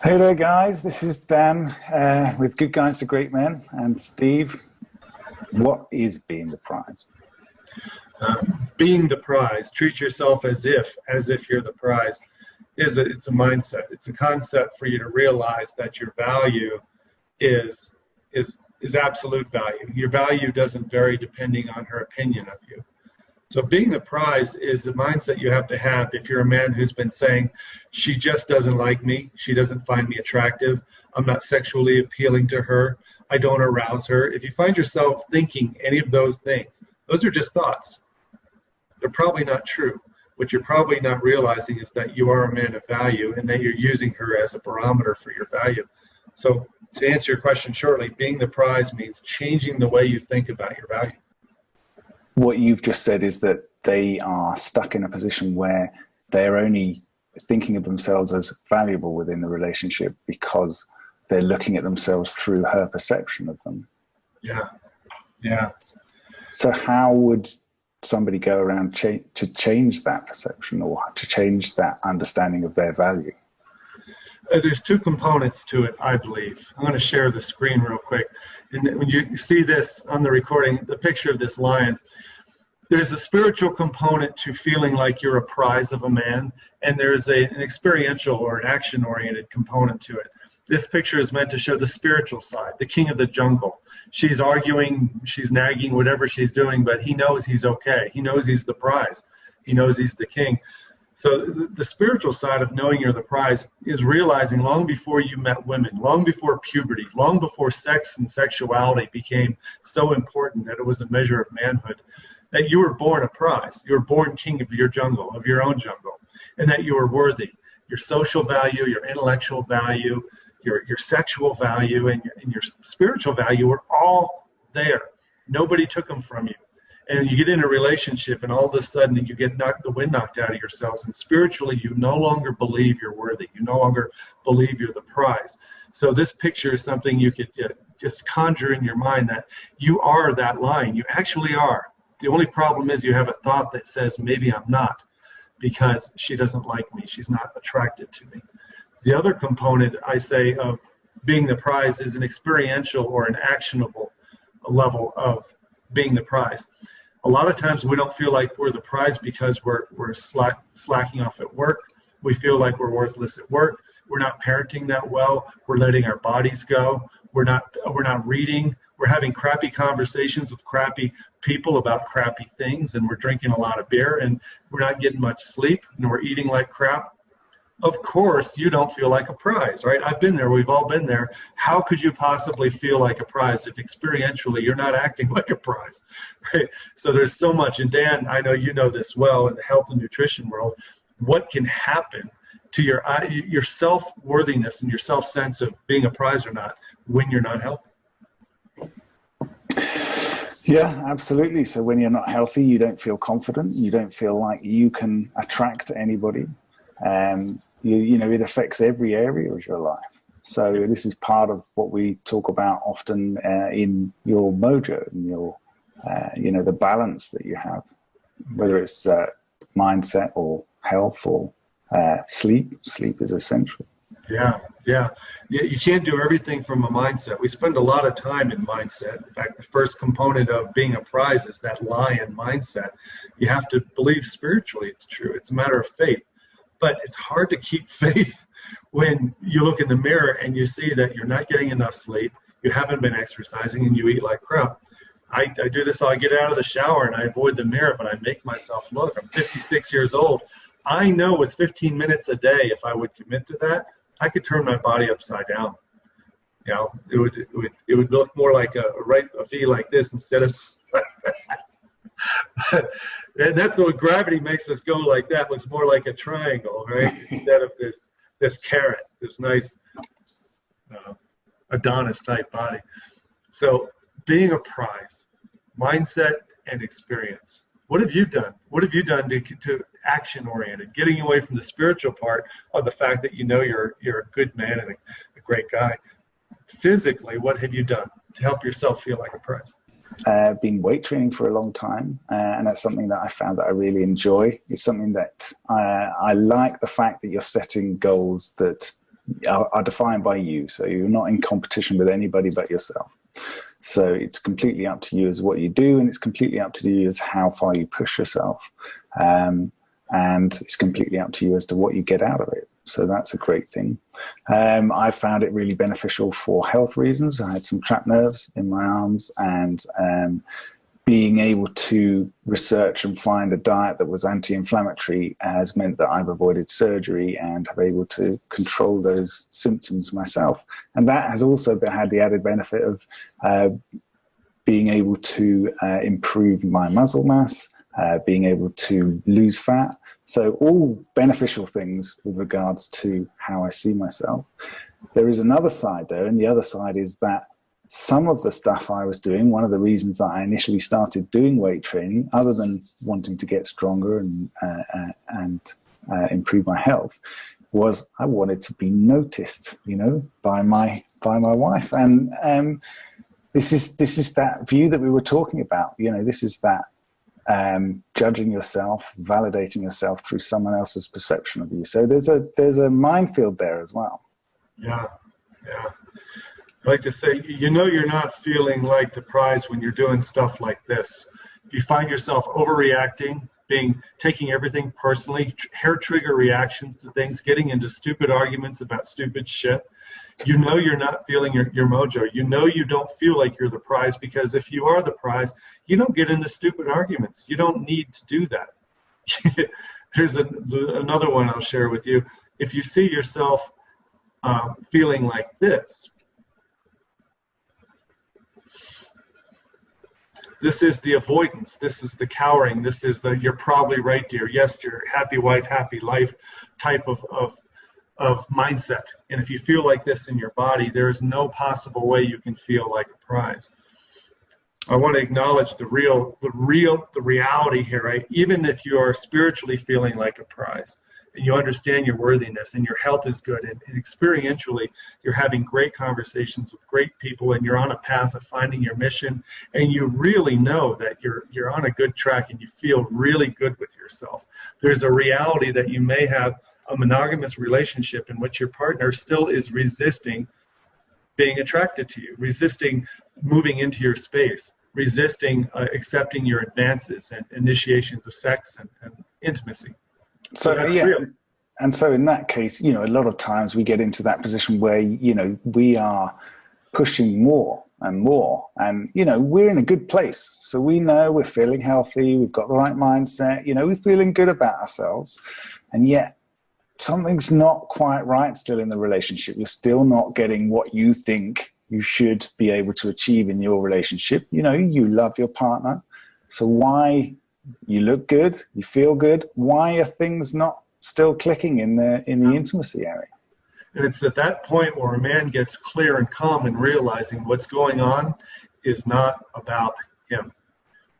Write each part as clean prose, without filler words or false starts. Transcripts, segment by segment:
Hey there, guys. This is Dan with Good Guys to Great Men. And Steve, what is being the prize? Being the prize, treat yourself as if you're the prize, it's a mindset. It's a concept for you to realize that your value is is absolute value. Your value doesn't vary depending on her opinion of you. So being the prize is a mindset you have to have if you're a man who's been saying, she just doesn't like me, she doesn't find me attractive, I'm not sexually appealing to her, I don't arouse her. If you find yourself thinking any of those things, those are just thoughts. They're probably not true. What you're probably not realizing is that you are a man of value and that you're using her as a barometer for your value. So to answer your question shortly, being the prize means changing the way you think about your value. What you've just said is that they are stuck in a position where they're only thinking of themselves as valuable within the relationship because they're looking at themselves through her perception of them. Yeah, yeah. So how would somebody go around to change that perception or to change that understanding of their value? There's two components to it, I believe. I'm going to share the screen real quick. And when you see this on the recording, the picture of this lion, there's a spiritual component to feeling like you're a prize of a man, and there's an experiential or an action-oriented component to it. This picture is meant to show the spiritual side, the king of the jungle. She's arguing, she's nagging, whatever she's doing, but he knows he's okay. He knows he's the prize. He knows he's the king. So the spiritual side of knowing you're the prize is realizing long before you met women, long before puberty, long before sex and sexuality became so important that it was a measure of manhood, that you were born a prize. You were born king of your jungle, of your own jungle, and that you were worthy. Your social value, your intellectual value, your sexual value, and your spiritual value were all there. Nobody took them from you. And you get in a relationship, and all of a sudden you get the wind knocked out of yourselves, and spiritually you no longer believe you're worthy. You no longer believe you're the prize. So this picture is something you could just conjure in your mind that you are that lion. You actually are. The only problem is you have a thought that says, maybe I'm not, because she doesn't like me. She's not attracted to me. The other component, I say, of being the prize is an experiential or an actionable level of being the prize. A lot of times we don't feel like we're the prize because we're slacking off at work. We feel like we're worthless at work. We're not parenting that well. We're letting our bodies go. We're not reading. We're having crappy conversations with crappy people about crappy things, and we're drinking a lot of beer, and we're not getting much sleep, and we're eating like crap. Of course, you don't feel like a prize, right? I've been there. We've all been there. How could you possibly feel like a prize if experientially you're not acting like a prize, right? So there's so much. And Dan, I know you know this well in the health and nutrition world, what can happen to your self-worthiness and your self-sense of being a prize or not when you're not healthy. Yeah, absolutely. So when you're not healthy, you don't feel confident. You don't feel like you can attract anybody. You know, it affects every area of your life. So this is part of what we talk about often in your mojo, in your, you know, the balance that you have, whether it's mindset or health or sleep. Sleep is essential. Yeah. You can't do everything from a mindset. We spend a lot of time in mindset. In fact, the first component of being a prize is that lion mindset. You have to believe spiritually it's true. It's a matter of faith. But it's hard to keep faith when you look in the mirror and you see that you're not getting enough sleep, you haven't been exercising, and you eat like crap. I do this, I get out of the shower and I avoid the mirror, but I make myself look. I'm 56 years old. I know with 15 minutes a day, if I would commit to that, I could turn my body upside down. You know, it would look more like a V like this instead of and that's what gravity makes us go like that. Looks more like a triangle, right? Instead of this carrot, this nice Adonis type body. So being a prize, mindset and experience. What have you done? What have you done to action oriented, getting away from the spiritual part of the fact that you know you're a good man and a great guy? Physically, what have you done to help yourself feel like a prize? I've been weight training for a long time, and that's something that I found that I really enjoy. It's something that I like the fact that you're setting goals that are defined by you. So you're not in competition with anybody but yourself. So it's completely up to you as what you do, and it's completely up to you as how far you push yourself. And it's completely up to you as to what you get out of it. So that's a great thing. I found it really beneficial for health reasons. I had some trapped nerves in my arms, and being able to research and find a diet that was anti-inflammatory has meant that I've avoided surgery and have able to control those symptoms myself. And that has also had the added benefit of being able to improve my muscle mass, being able to lose fat. So all beneficial things with regards to how I see myself. There is another side though, and the other side is that some of the stuff I was doing, one of the reasons that I initially started doing weight training, other than wanting to get stronger and improve my health, was I wanted to be noticed, by my wife. And this is that view that we were talking about. This is that judging yourself, validating yourself through someone else's perception of you. So there's a minefield there as well. Yeah. I like to say, you're not feeling like the prize when you're doing stuff like this. If you find yourself overreacting, taking everything personally, hair trigger reactions to things, getting into stupid arguments about stupid shit, you're not feeling your mojo. You don't feel like you're the prize, because if you are the prize, you don't get into stupid arguments. You don't need to do that. Here's another one I'll share with you. If you see yourself feeling like this is the avoidance. This is the cowering. This is the "you're probably right, dear. Yes, dear. Happy wife, happy life" type of mindset. And if you feel like this in your body, there is no possible way you can feel like a prize. I want to acknowledge the reality here, right? Even if you are spiritually feeling like a prize, and you understand your worthiness, and your health is good, and experientially you're having great conversations with great people, and you're on a path of finding your mission, and you really know that you're on a good track, and you feel really good with yourself. There's a reality that you may have a monogamous relationship in which your partner still is resisting being attracted to you, resisting moving into your space, resisting accepting your advances and initiations of sex and intimacy. So that's real. And so in that case, a lot of times we get into that position where, we are pushing more and more, and, we're in a good place. So we know we're feeling healthy. We've got the right mindset, we're feeling good about ourselves. And yet something's not quite right still in the relationship. You're still not getting what you think you should be able to achieve in your relationship. You love your partner. So why? You look good, you feel good. Why are things not still clicking in the intimacy area? And it's at that point where a man gets clear and calm and realizing what's going on is not about him.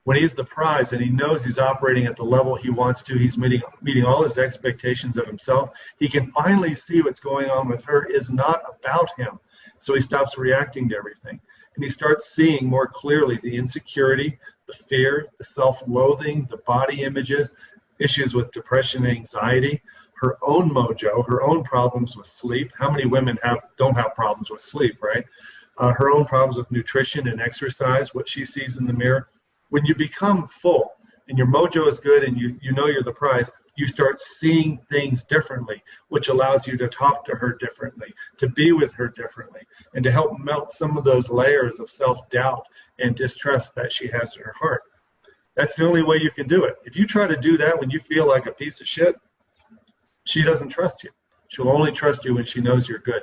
When he's the prize and he knows he's operating at the level he wants to, he's meeting all his expectations of himself, he can finally see what's going on with her is not about him. So he stops reacting to everything. And he starts seeing more clearly the insecurity, the fear, the self-loathing, the body images, issues with depression and anxiety, her own mojo, her own problems with sleep. How many women don't have problems with sleep, right? Her own problems with nutrition and exercise, what she sees in the mirror. When you become full and your mojo is good and you know you're the prize, you start seeing things differently, which allows you to talk to her differently, to be with her differently, and to help melt some of those layers of self-doubt and distrust that she has in her heart. That's the only way you can do it. If you try to do that when you feel like a piece of shit, she doesn't trust you. She'll only trust you when she knows you're good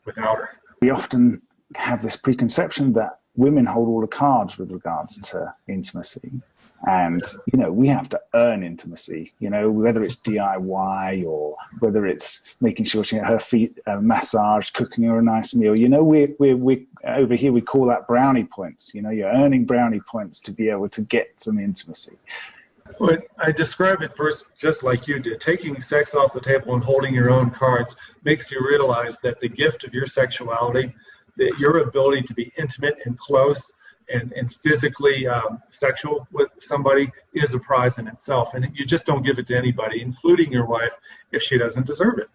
without her. We often have this preconception that women hold all the cards with regards to intimacy. And, we have to earn intimacy, whether it's DIY or whether it's making sure she gets her feet massaged, cooking her a nice meal. We over here, we call that brownie points. You're earning brownie points to be able to get some intimacy. Well, I describe it first just like you did. Taking sex off the table and holding your own cards makes you realize that the gift of your sexuality, that your ability to be intimate and close and physically sexual with somebody is a prize in itself. And you just don't give it to anybody, including your wife, if she doesn't deserve it.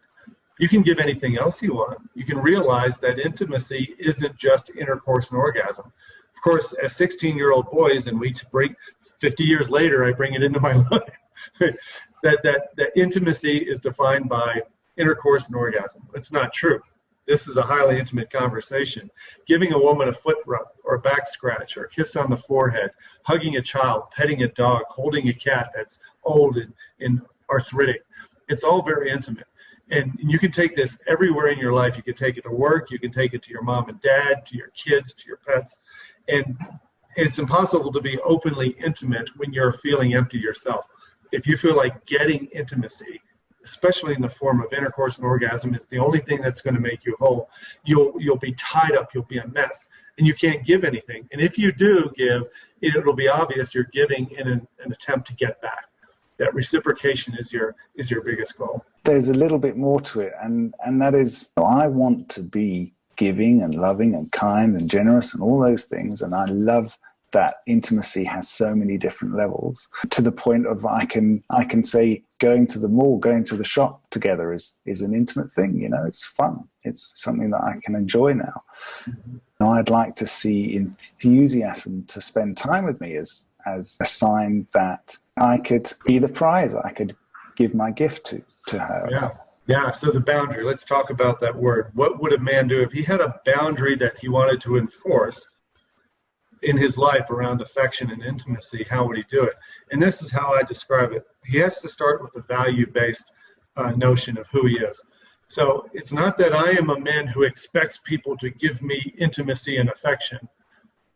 You can give anything else you want. You can realize that intimacy isn't just intercourse and orgasm. Of course, as 16-year-old boys, and we bring 50 years later, I bring it into my life, that intimacy is defined by intercourse and orgasm. It's not true. This is a highly intimate conversation. Giving a woman a foot rub or a back scratch or a kiss on the forehead, hugging a child, petting a dog, holding a cat that's old and arthritic. It's all very intimate. And you can take this everywhere in your life. You can take it to work. You can take it to your mom and dad, to your kids, to your pets. And it's impossible to be openly intimate when you're feeling empty yourself. If you feel like getting intimacy, especially in the form of intercourse and orgasm, is the only thing that's going to make you whole, you'll be tied up, you'll be a mess, and you can't give anything. And if you do give, it'll be obvious you're giving in an attempt to get back. That reciprocation is your biggest goal. There's a little bit more to it, and that is, I want to be giving and loving and kind and generous and all those things, and I love that intimacy has so many different levels, to the point of I can say going to the mall, going to the shop together is an intimate thing. You know, it's fun. It's something that I can enjoy now. Mm-hmm. I'd like to see enthusiasm to spend time with me as a sign that I could be the prize. I could give my gift to her. Yeah. So the boundary, let's talk about that word. What would a man do if he had a boundary that he wanted to enforce in his life around affection and intimacy? How would he do it? And this is how I describe it. He has to start with a value-based notion of who he is. So it's not that I am a man who expects people to give me intimacy and affection.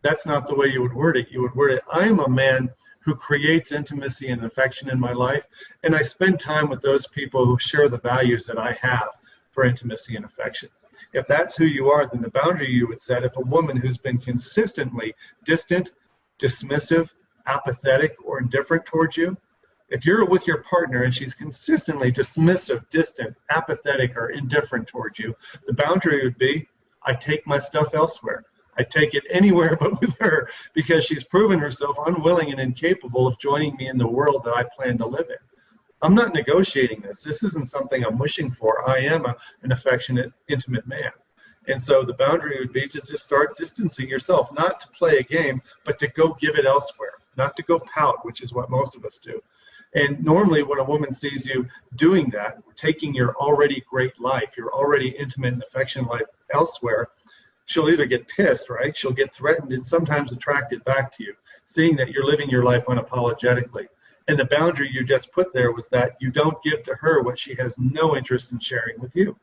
That's not the way you would word it. You would word it, I am a man who creates intimacy and affection in my life, and I spend time with those people who share the values that I have for intimacy and affection. If that's who you are, then the boundary you would set, if a woman who's been consistently distant, dismissive, apathetic, or indifferent towards you, if you're with your partner and she's consistently dismissive, distant, apathetic, or indifferent towards you, the boundary would be, I take my stuff elsewhere. I take it anywhere but with her, because she's proven herself unwilling and incapable of joining me in the world that I plan to live in. I'm not negotiating this. This isn't something I'm wishing for. I am an affectionate, intimate man. And so the boundary would be to just start distancing yourself, not to play a game, but to go give it elsewhere, not to go pout, which is what most of us do. And normally when a woman sees you doing that, taking your already great life, your already intimate and affectionate life elsewhere, she'll either get pissed, right? She'll get threatened and sometimes attracted back to you, seeing that you're living your life unapologetically. And the boundary you just put there was that you don't give to her what she has no interest in sharing with you.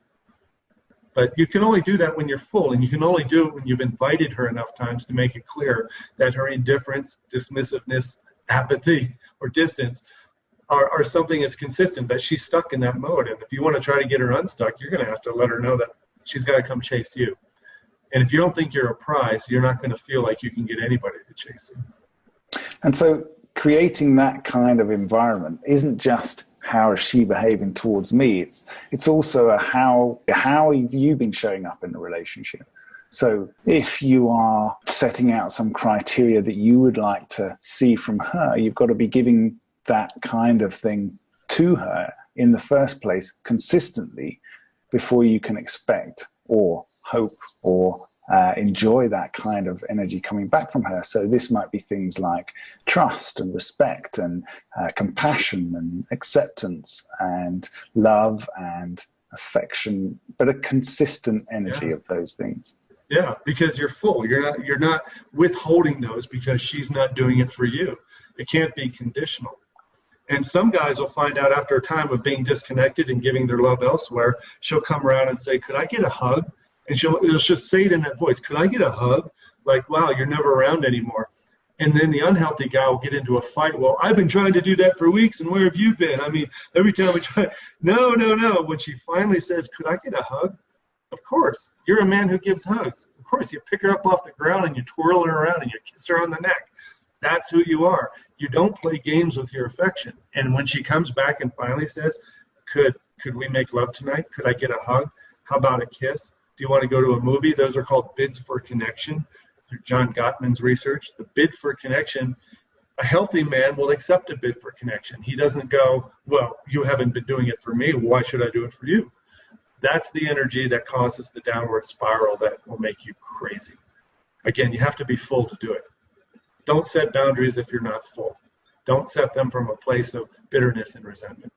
But you can only do that when you're full, and you can only do it when you've invited her enough times to make it clear that her indifference, dismissiveness, apathy, or distance are something that's consistent, that she's stuck in that mode. And if you want to try to get her unstuck, you're going to have to let her know that she's got to come chase you. And if you don't think you're a prize, you're not going to feel like you can get anybody to chase you. And so creating that kind of environment isn't just how is she behaving towards me, it's also a how have you been showing up in the relationship. So if you are setting out some criteria that you would like to see from her, you've got to be giving that kind of thing to her in the first place consistently before you can expect or hope or enjoy that kind of energy coming back from her. So this might be things like trust and respect and compassion and acceptance and love and affection, but a consistent energy of those things. Yeah, because you're full. You're not withholding those because she's not doing it for you. It can't be conditional. And some guys will find out after a time of being disconnected and giving their love elsewhere, she'll come around and say, could I get a hug? And she'll just say it in that voice, could I get a hug? Like, wow, you're never around anymore. And then the unhealthy guy will get into a fight. Well, I've been trying to do that for weeks, and where have you been? I mean, every time we try, no. When she finally says, could I get a hug? Of course, you're a man who gives hugs. Of course, you pick her up off the ground and you twirl her around and you kiss her on the neck. That's who you are. You don't play games with your affection. And when she comes back and finally says, could we make love tonight? Could I get a hug? How about a kiss? Do you want to go to a movie? Those are called bids for connection. Through John Gottman's research, the bid for connection, a healthy man will accept a bid for connection. He doesn't go, well, you haven't been doing it for me. Why should I do it for you? That's the energy that causes the downward spiral that will make you crazy. Again, you have to be full to do it. Don't set boundaries if you're not full. Don't set them from a place of bitterness and resentment.